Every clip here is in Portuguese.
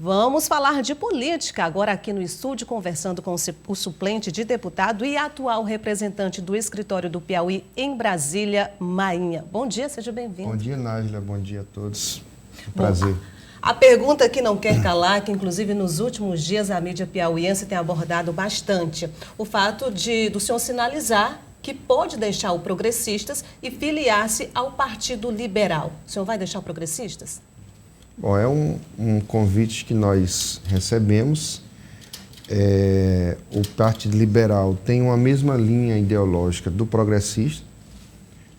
Vamos falar de política agora aqui no estúdio, conversando com o suplente de deputado e atual representante do escritório do Piauí em Brasília, Mainha. Bom dia, seja bem-vindo. Bom dia, Nájila. Bom dia a todos. Prazer. A pergunta que não quer calar, que inclusive nos últimos dias a mídia piauiense tem abordado bastante, o fato do senhor sinalizar que pode deixar o Progressistas e filiar-se ao Partido Liberal. O senhor vai deixar o Progressistas? Bom, é um convite que nós recebemos. O Partido Liberal tem uma mesma linha ideológica do progressista.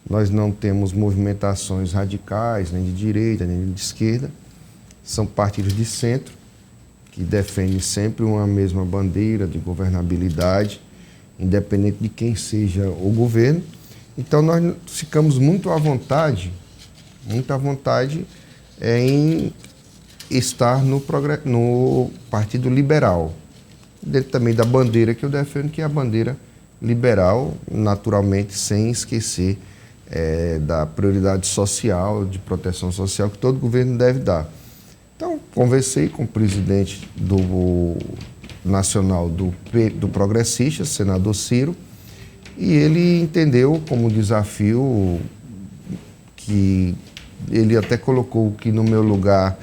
Nós não temos movimentações radicais, nem de direita, nem de esquerda. São partidos de centro, que defendem sempre uma mesma bandeira de governabilidade, independente de quem seja o governo. Então, nós ficamos muito à vontade em estar no Partido Liberal, dentro também da bandeira que eu defendo, que é a bandeira liberal, naturalmente sem esquecer da prioridade social, de proteção social, que todo governo deve dar. Então, conversei com o presidente nacional do Progressista, senador Ciro, e ele entendeu como desafio que ele até colocou que no meu lugar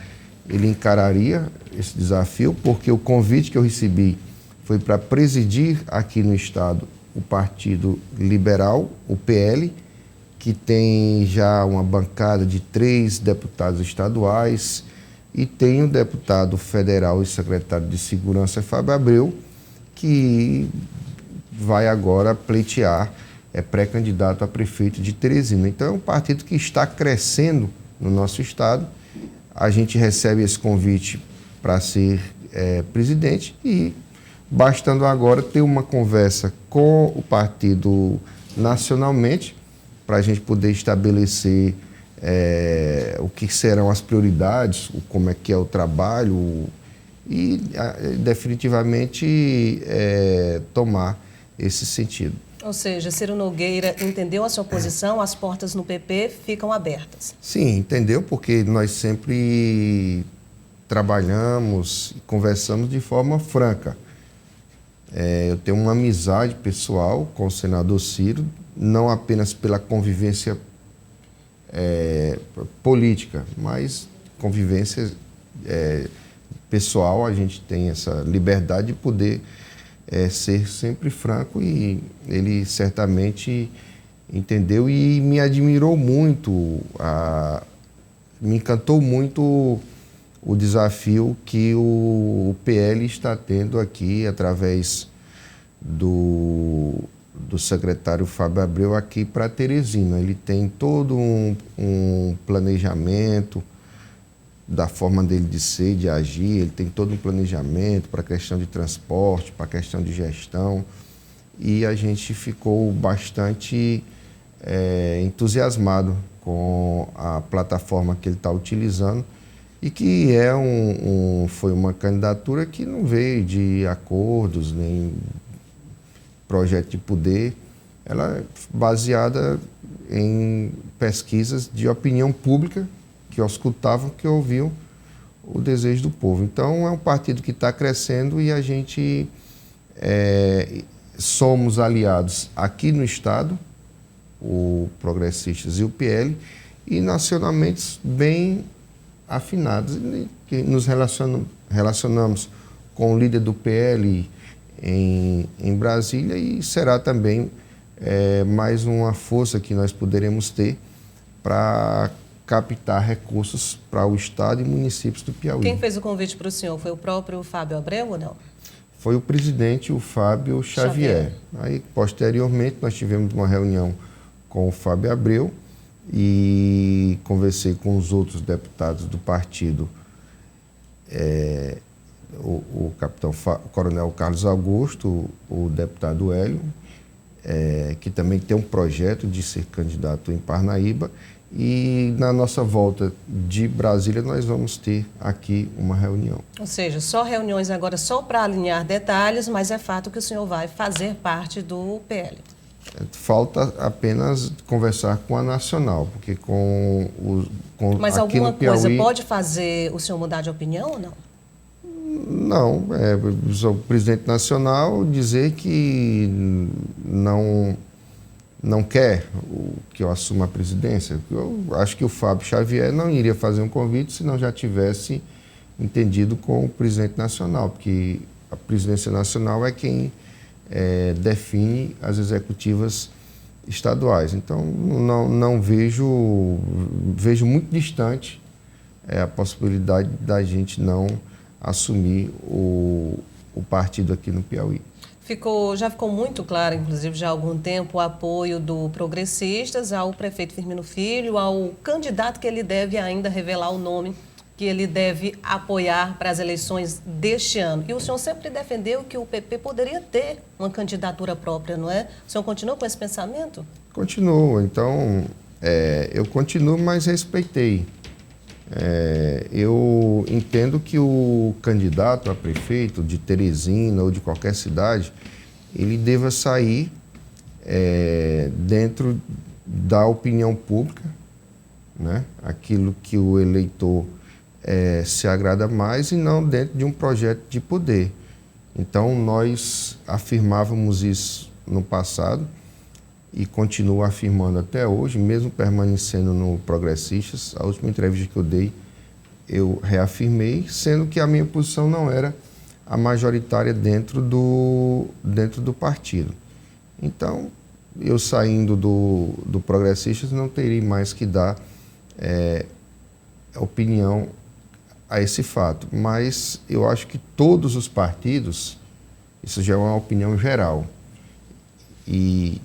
ele encararia esse desafio, porque o convite que eu recebi foi para presidir aqui no estado o Partido Liberal, o PL, que tem já uma bancada de 3 deputados estaduais e tem o deputado federal e secretário de Segurança, Fábio Abreu, que vai agora pleitear, é pré-candidato a prefeito de Teresina. Então, é um partido que está crescendo no nosso estado. A gente recebe esse convite para ser presidente e, bastando agora ter uma conversa com o partido nacionalmente, para a gente poder estabelecer o que serão as prioridades, como é que é o trabalho e, definitivamente, tomar esse sentido. Ou seja, Ciro Nogueira entendeu a sua posição, as portas no PP ficam abertas. Sim, entendeu, porque nós sempre trabalhamos e conversamos de forma franca. Eu tenho uma amizade pessoal com o senador Ciro, não apenas pela convivência política, mas convivência pessoal. A gente tem essa liberdade de poder ser sempre franco, e ele certamente entendeu e me admirou muito, me encantou muito o desafio que o PL está tendo aqui através do secretário Fábio Abreu aqui para Teresina. Ele tem todo um planejamento da forma dele de ser, de agir. Ele tem todo um planejamento para a questão de transporte, para a questão de gestão, e a gente ficou bastante entusiasmado com a plataforma que ele está utilizando, e que foi uma candidatura que não veio de acordos, nem projeto de poder. Ela é baseada em pesquisas de opinião pública, que escutavam, que ouviam o desejo do povo. Então, é um partido que está crescendo, e a gente somos aliados aqui no estado, o Progressistas e o PL, e nacionalmente bem afinados, que nos relacionamos com o líder do PL em Brasília, e será também mais uma força que nós poderemos ter para captar recursos para o estado e municípios do Piauí. Quem fez o convite para o senhor? Foi o próprio Fábio Abreu ou não? Foi o presidente, o Fábio Xavier. Aí, posteriormente, nós tivemos uma reunião com o Fábio Abreu e conversei com os outros deputados do partido, o coronel Carlos Augusto, o deputado Hélio, que também tem um projeto de ser candidato em Parnaíba. E na nossa volta de Brasília nós vamos ter aqui uma reunião. Ou seja, só reuniões agora só para alinhar detalhes, mas é fato que o senhor vai fazer parte do PL. Falta apenas conversar com a Nacional, porque Mas aqui alguma no Piauí, coisa pode fazer o senhor mudar de opinião ou não? Não, o presidente nacional dizer que não quer que eu assuma a presidência. Eu acho que o Fábio Xavier não iria fazer um convite se não já tivesse entendido com o presidente nacional, porque a presidência nacional é quem define as executivas estaduais. Então, não vejo muito distante a possibilidade da gente não assumir o partido aqui no Piauí. Já ficou muito claro, inclusive já há algum tempo, o apoio do Progressistas ao prefeito Firmino Filho, ao candidato que ele deve ainda revelar o nome, que ele deve apoiar para as eleições deste ano. E o senhor sempre defendeu que o PP poderia ter uma candidatura própria, não é? O senhor continua com esse pensamento? Continuo. Então, eu continuo, mas respeitei. Eu entendo que o candidato a prefeito de Teresina ou de qualquer cidade, ele deva sair dentro da opinião pública, né? Aquilo que o eleitor se agrada mais e não dentro de um projeto de poder. Então, nós afirmávamos isso no passado e continuo afirmando até hoje, mesmo permanecendo no Progressistas. A última entrevista que eu dei, eu reafirmei, sendo que a minha posição não era a majoritária dentro do partido. Então, eu saindo do Progressistas, não terei mais que dar opinião a esse fato. Mas eu acho que todos os partidos, isso já é uma opinião geral, e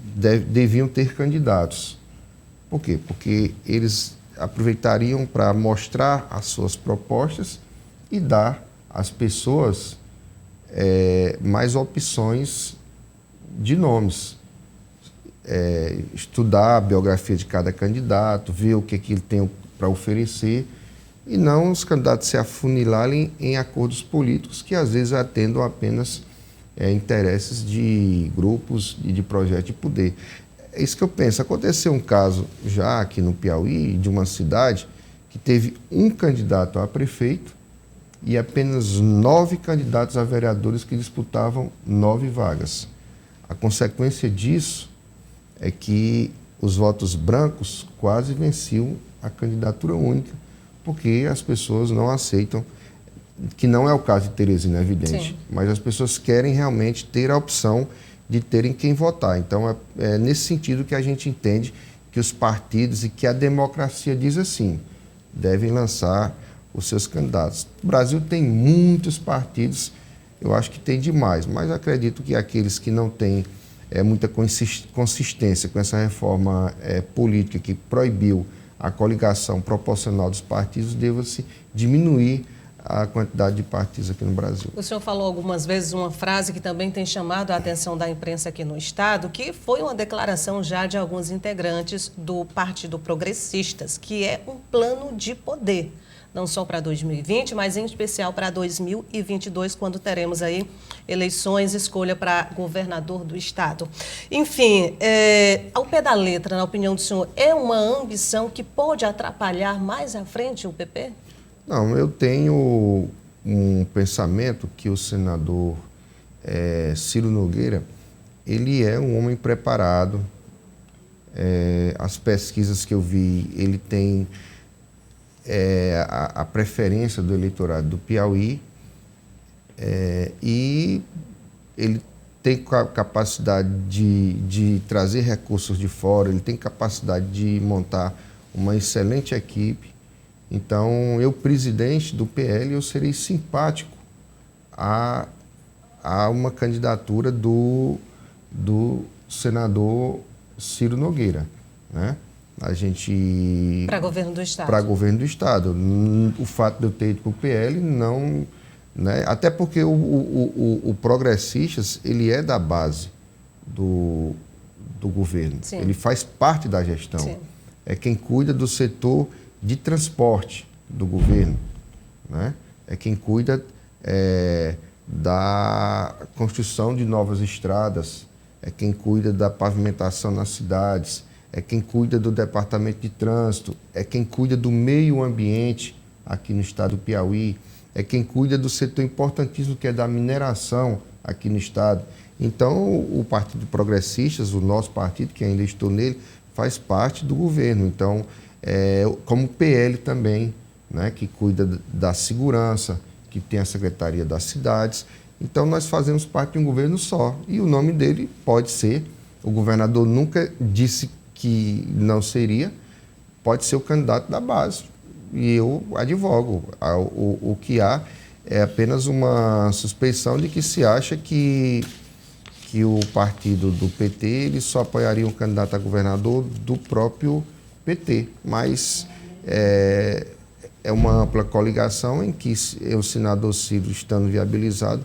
deviam ter candidatos. Por quê? Porque eles aproveitariam para mostrar as suas propostas e dar às pessoas mais opções de nomes. Estudar a biografia de cada candidato, ver o que ele tem para oferecer, e não os candidatos se afunilarem em acordos políticos que às vezes atendam apenas interesses de grupos e de projetos de poder. É isso que eu penso. Aconteceu um caso já aqui no Piauí, de uma cidade, que teve um candidato a prefeito e apenas 9 candidatos a vereadores que disputavam 9 vagas. A consequência disso é que os votos brancos quase venciam a candidatura única, porque as pessoas não aceitam, que não é o caso de Teresina, é evidente. Sim. Mas as pessoas querem realmente ter a opção de terem quem votar. Então, é nesse sentido que a gente entende que os partidos e que a democracia diz assim, devem lançar os seus candidatos. O Brasil tem muitos partidos, eu acho que tem demais, mas acredito que aqueles que não têm muita consistência com essa reforma política que proibiu a coligação proporcional dos partidos, deva-se diminuir a quantidade de partidos aqui no Brasil. O senhor falou algumas vezes uma frase que também tem chamado a atenção da imprensa aqui no Estado, que foi uma declaração já de alguns integrantes do Partido Progressistas, que é um plano de poder, não só para 2020, mas em especial para 2022, quando teremos aí eleições, escolha para governador do Estado. Enfim, ao pé da letra, na opinião do senhor, é uma ambição que pode atrapalhar mais à frente o PP? Não, eu tenho um pensamento que o senador Ciro Nogueira, ele é um homem preparado. As pesquisas que eu vi, ele tem a preferência do eleitorado do Piauí e ele tem capacidade de trazer recursos de fora, ele tem capacidade de montar uma excelente equipe. Então, eu, presidente do PL, eu serei simpático a uma candidatura do senador Ciro Nogueira, né? A gente... Para governo do Estado. Para governo do Estado. O fato de eu ter ido para o PL, não... Né? Até porque o Progressistas, ele é da base do governo. Sim. Ele faz parte da gestão. Sim. É quem cuida do setor de transporte do governo, né? É quem cuida da construção de novas estradas, é quem cuida da pavimentação nas cidades, é quem cuida do departamento de trânsito, é quem cuida do meio ambiente aqui no estado do Piauí. é quem cuida do setor importantíssimo que é da mineração aqui no estado. Então, o Partido Progressistas, o nosso partido, que ainda estou nele, faz parte do governo. Então, como o PL também, né, que cuida da segurança, que tem a Secretaria das Cidades. Então, nós fazemos parte de um governo só. E o nome dele pode ser, o governador nunca disse que não seria, pode ser o candidato da base. E eu advogo. O que há é apenas uma suspeição de que se acha que o partido do PT ele só apoiaria um candidato a governador do próprio PT. Mas é uma ampla coligação em que o senador Ciro estando viabilizado,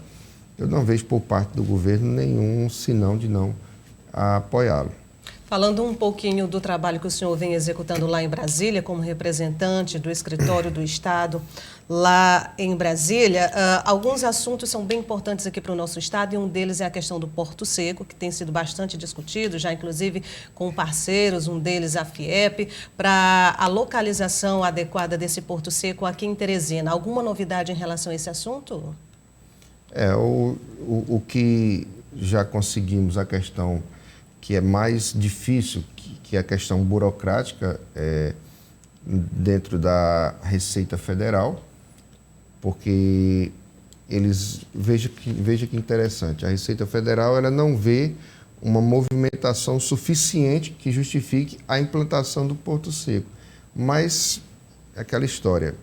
eu não vejo por parte do governo nenhum sinal de não apoiá-lo. Falando um pouquinho do trabalho que o senhor vem executando lá em Brasília, como representante do escritório do Estado lá em Brasília, alguns assuntos são bem importantes aqui para o nosso Estado e um deles é a questão do Porto Seco, que tem sido bastante discutido, já inclusive com parceiros, um deles a FIEP, para a localização adequada desse Porto Seco aqui em Teresina. Alguma novidade em relação a esse assunto? O que já conseguimos, a questão que é mais difícil, que é a questão burocrática dentro da Receita Federal, porque veja que interessante, a Receita Federal ela não vê uma movimentação suficiente que justifique a implantação do Porto Seco. Mas aquela história,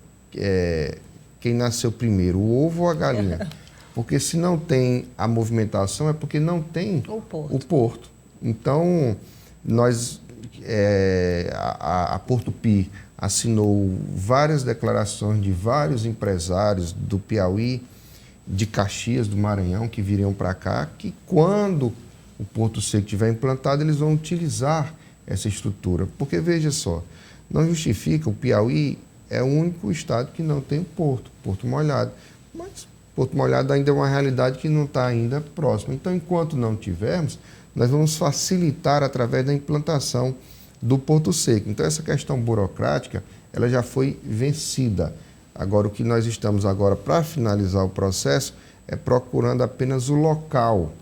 quem nasceu primeiro, o ovo ou a galinha? Porque se não tem a movimentação é porque não tem o porto. Então, a Porto Pi assinou várias declarações de vários empresários do Piauí, de Caxias, do Maranhão, que viriam para cá, que quando o Porto Seco estiver implantado, eles vão utilizar essa estrutura. Porque, veja só, não justifica, o Piauí é o único estado que não tem porto molhado. Mas Porto Molhado ainda é uma realidade que não está ainda próxima. Então, enquanto não tivermos, nós vamos facilitar através da implantação do Porto Seco. Então, essa questão burocrática, ela já foi vencida. Agora, o que nós estamos agora para finalizar o processo é procurando apenas o local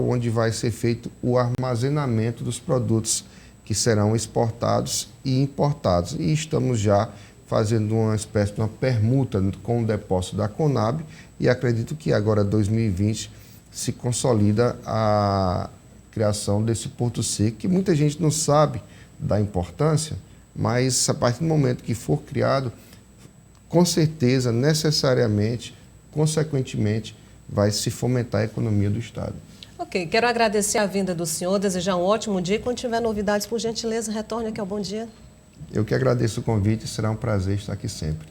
onde vai ser feito o armazenamento dos produtos que serão exportados e importados. E estamos já fazendo uma espécie de uma permuta com o depósito da Conab e acredito que agora, 2020, se consolida a criação desse Porto Seco, que muita gente não sabe da importância, mas a partir do momento que for criado, com certeza, necessariamente, consequentemente, vai se fomentar a economia do Estado. Ok, quero agradecer a vinda do senhor, desejar um ótimo dia e quando tiver novidades, por gentileza, retorne aqui ao Bom Dia. Eu que agradeço o convite, será um prazer estar aqui sempre.